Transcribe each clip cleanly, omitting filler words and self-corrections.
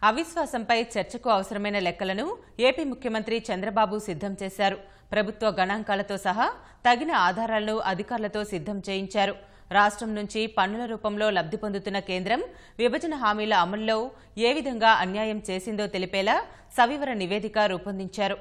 అవిశ్వాసంపై చర్చకు అవసరమైన లెక్కలను ఏపీ ముఖ్యమంత్రి చంద్రబాబు సిద్ధం చేశారు. ప్రభుత్వ గణాంకాలతో సహా తగిన ఆధారాలను అధికారులతో సిద్ధం చేయించారు. రాష్ట్రం నుంచి పన్నుల రూపంలో లబ్ధి పొందుతున్న కేంద్రం విభజన హామీల అమలులో ఏ విధంగా అన్యాయం చేసిందో తెలిపేలా సవివర నివేదిక రూపొందించారు.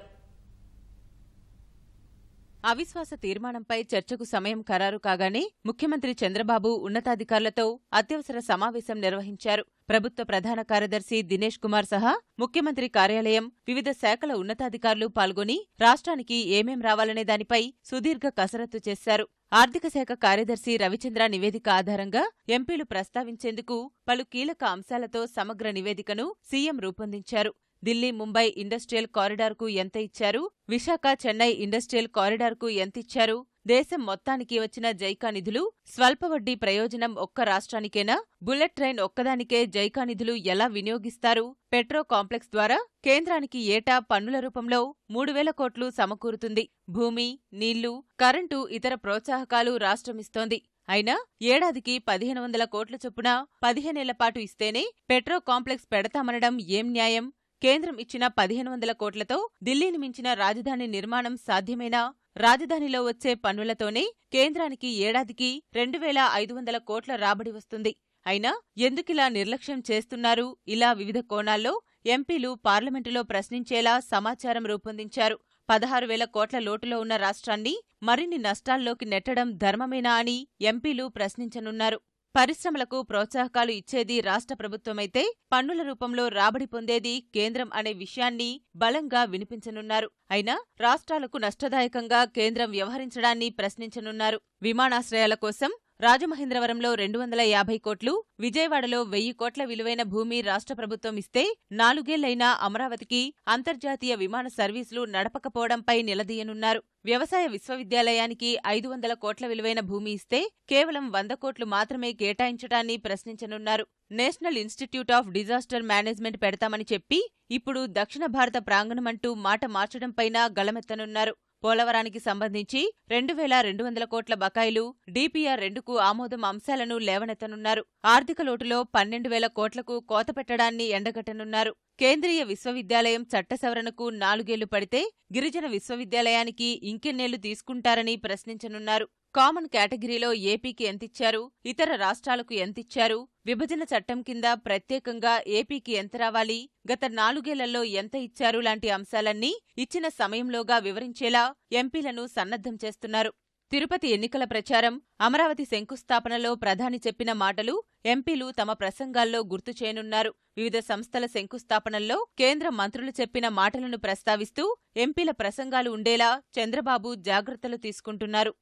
అవిశ్వాస తీర్మానంపై చర్చకు సమయం ఖరారు కాగానే ముఖ్యమంత్రి చంద్రబాబు ఉన్నతాధికారులతో అత్యవసర సమావేశం నిర్వహించారు. ప్రభుత్వ ప్రధాన కార్యదర్శి దినేష్ కుమార్ సహా ముఖ్యమంత్రి కార్యాలయం, వివిధ శాఖల ఉన్నతాధికారులు పాల్గొని రాష్ట్రానికి ఏమేం రావాలనే దానిపై సుదీర్ఘ కసరత్తు చేశారు. ఆర్థిక శాఖ కార్యదర్శి రవిచంద్ర నివేదిక ఆధారంగా ఎంపీలు ప్రస్తావించేందుకు పలు కీలక అంశాలతో సమగ్ర నివేదికను సీఎం రూపొందించారు. ఢిల్లీ ముంబై ఇండస్ట్రియల్ కారిడార్కు ఎంత ఇచ్చారు, విశాఖ చెన్నై ఇండస్ట్రియల్ కారిడార్కు ఎంతిచ్చారు, దేశం మొత్తానికి వచ్చిన జైకా నిధులు స్వల్ప వడ్డీ ప్రయోజనం ఒక్క రాష్ట్రానికేనా, బుల్లెట్ ట్రైన్ ఒక్కదానికే జైకా నిధులు ఎలా వినియోగిస్తారు, పెట్రో కాంప్లెక్స్ ద్వారా కేంద్రానికి ఏటా పన్నుల రూపంలో 3,000 కోట్లు సమకూరుతుంది, భూమి, నీళ్లు, కరెంటు, ఇతర ప్రోత్సాహకాలు రాష్ట్రమిస్తోంది. అయినా ఏడాదికి 1,500 కోట్ల చొప్పున 15 ఏళ్ల పాటు ఇస్తేనే పెట్రో కాంప్లెక్స్ పెడతామనడం ఏం న్యాయం? కేంద్రం ఇచ్చిన 1,500 కోట్లతో ఢిల్లీని మించిన రాజధాని నిర్మాణం సాధ్యమేనా? రాజధానిలో వచ్చే పన్నులతోనే కేంద్రానికి ఏడాదికి 2,500 కోట్ల రాబడి వస్తుంది. అయినా ఎందుకిలా నిర్లక్ష్యం చేస్తున్నారు? ఇలా వివిధ కోణాల్లో ఎంపీలు పార్లమెంటులో ప్రశ్నించేలా సమాచారం రూపొందించారు. 16,000 కోట్ల లోటులో ఉన్న రాష్ట్రాన్ని మరిన్ని నష్టాల్లోకి నెట్టడం ధర్మమేనా అని ఎంపీలు ప్రశ్నించనున్నారు. పరిశ్రమలకు ప్రోత్సాహకాలు ఇచ్చేది రాష్ట్ర ప్రభుత్వమైతే పన్నుల రూపంలో రాబడి పొందేది కేంద్రం అనే విషయాన్ని బలంగా వినిపించనున్నారు. అయినా రాష్ట్రాలకు నష్టదాయకంగా కేంద్రం వ్యవహరించడాన్ని ప్రశ్నించనున్నారు. విమానాశ్రయాల కోసం రాజమహేంద్రవరంలో 250 కోట్లు, విజయవాడలో 1,000 కోట్ల విలువైన భూమి రాష్ట్ర ప్రభుత్వం ఇస్తే 4 ఏళ్లైనా అమరావతికి అంతర్జాతీయ విమాన సర్వీసులు నడపకపోవడంపై నిలదీయనున్నారు. వ్యవసాయ విశ్వవిద్యాలయానికి 500 కోట్ల విలువైన భూమి ఇస్తే కేవలం 100 కోట్లు మాత్రమే కేటాయించడాన్ని ప్రశ్నించనున్నారు. National institute of disaster management పెడతామని చెప్పి ఇప్పుడు దక్షిణ భారత ప్రాంగణమంటూ మాట మార్చడంపైనా గళమెత్తనున్నారు. పోలవరానికి సంబంధించి 2,200 కోట్ల బకాయిలు, DPR 2కు ఆమోదం అంశాలను లేవనెత్తనున్నారు. ఆర్థిక లోటులో 12,000 కోట్లకు కోత పెట్టడాన్ని ఎండగట్టనున్నారు. కేంద్రీయ విశ్వవిద్యాలయం చట్ట సవరణకు 4 ఏళ్లు పడితే గిరిజన విశ్వవిద్యాలయానికి ఇంకెన్నేళ్లు తీసుకుంటారని ప్రశ్నించనున్నారు. కామన్ కేటగిరీలో ఏపీకి ఎంతిచ్చారు, ఇతర రాష్ట్రాలకు ఎంతిచ్చారు, విభజన చట్టం కింద ప్రత్యేకంగా ఏపీకి ఎంత రావాలి, గత 4 ఏళ్లలో ఎంత ఇచ్చారు లాంటి అంశాలన్నీ ఇచ్చిన సమయంలోగా వివరించేలా ఎంపీలను సన్నద్ధం చేస్తున్నారు. తిరుపతి ఎన్నికల ప్రచారం, అమరావతి శంకుస్థాపనలో ప్రధాని చెప్పిన మాటలు ఎంపీలు తమ ప్రసంగాల్లో గుర్తు చేయనున్నారు. వివిధ సంస్థల శంకుస్థాపనల్లో కేంద్ర మంత్రులు చెప్పిన మాటలను ప్రస్తావిస్తూ ఎంపీల ప్రసంగాలు ఉండేలా చంద్రబాబు జాగ్రత్తలు తీసుకుంటున్నారు.